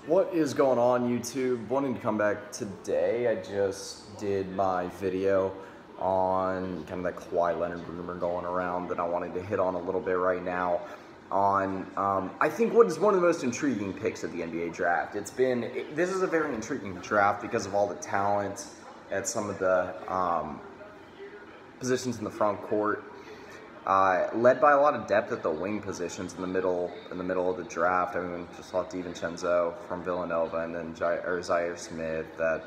What is going on, YouTube? Wanting to come back today. I just did my video on kind of that Kawhi Leonard rumor going around that I wanted to hit on a little bit right now on I think what is one of the most intriguing picks of the NBA draft. This is a very intriguing draft because of all the talent at some of the positions in the front court. Led by a lot of depth at the wing positions in the middle of the draft. I mean, just saw DiVincenzo from Villanova, and then Zaire Smith, that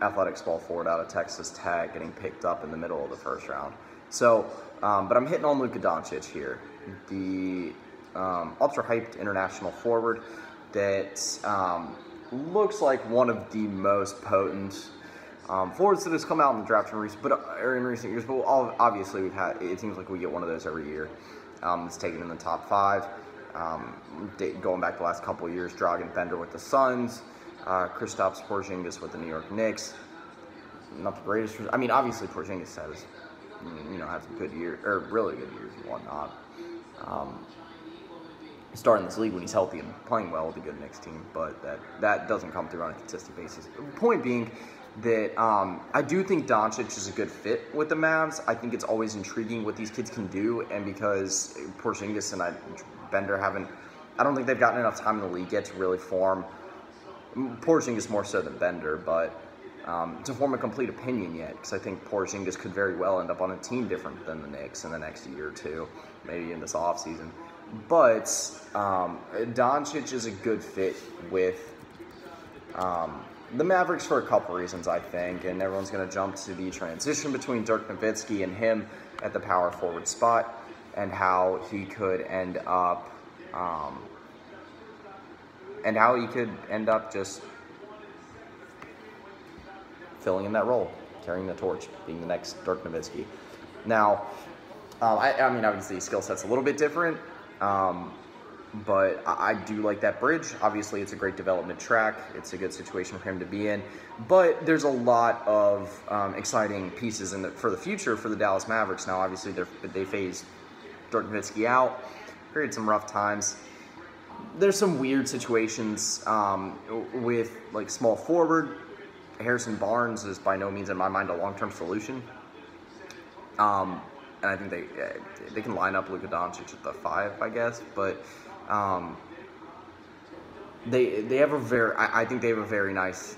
athletic small forward out of Texas Tech, getting picked up in the middle of the first round. So, but I'm hitting on Luka Doncic here, the ultra-hyped international forward that looks like one of the most potent forwards that has come out in the draft in recent years, but obviously it seems like we get one of those every year. It's taken in the top 5. Going back the last couple of years, Dragan Bender with the Suns, Kristaps Porzingis with the New York Knicks. Not the greatest. I mean, obviously Porzingis has some good years, or really good years and whatnot. Starting this league when he's healthy and playing well with a good Knicks team, but that doesn't come through on a consistent basis. Point being that I do think Doncic is a good fit with the Mavs. I think it's always intriguing what these kids can do, and because Porzingis and Bender I don't think they've gotten enough time in the league yet to really form, Porzingis more so than Bender, but to form a complete opinion yet, because I think Porzingis could very well end up on a team different than the Knicks in the next year or two, maybe in this offseason. But Doncic is a good fit with the Mavericks for a couple reasons, I think, and everyone's going to jump to the transition between Dirk Nowitzki and him at the power forward spot, and how he could end up, just filling in that role, carrying the torch, being the next Dirk Nowitzki. Now, I mean, obviously, his skill set's a little bit different. But I do like that bridge. Obviously, it's a great development track. It's a good situation for him to be in. But there's a lot of exciting pieces for the future for the Dallas Mavericks. Now, obviously, they phased Dirk Nowitzki out, created some rough times. There's some weird situations with, like, small forward. Harrison Barnes is by no means, in my mind, a long-term solution. And I think they can line up Luka Doncic at the 5, I guess, but they have I think they have a very nice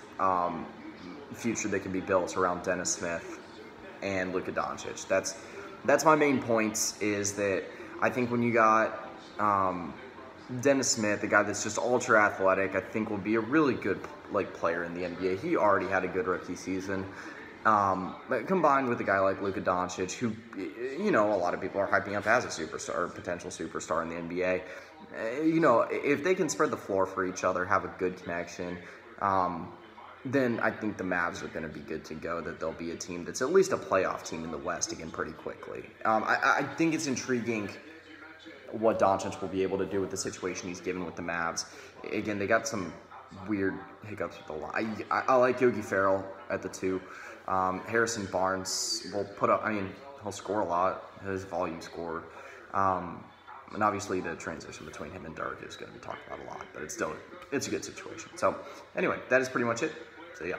future that can be built around Dennis Smith and Luka Doncic. That's my main point, is that I think when you got Dennis Smith, the guy that's just ultra athletic, I think will be a really good player in the NBA. He already had a good rookie season. But combined with a guy like Luka Doncic, who, a lot of people are hyping up as a superstar, or potential superstar in the NBA, if they can spread the floor for each other, have a good connection, then I think the Mavs are going to be good to go, that they'll be a team that's at least a playoff team in the West again pretty quickly. I think it's intriguing what Doncic will be able to do with the situation he's given with the Mavs. Again, they got some weird hiccups with the line. I like Yogi Ferrell at the 2. Harrison Barnes will put up, he'll score a lot, his volume score. And obviously the transition between him and Dirk is going to be talked about a lot, but it's a good situation. So anyway, that is pretty much it. So yeah.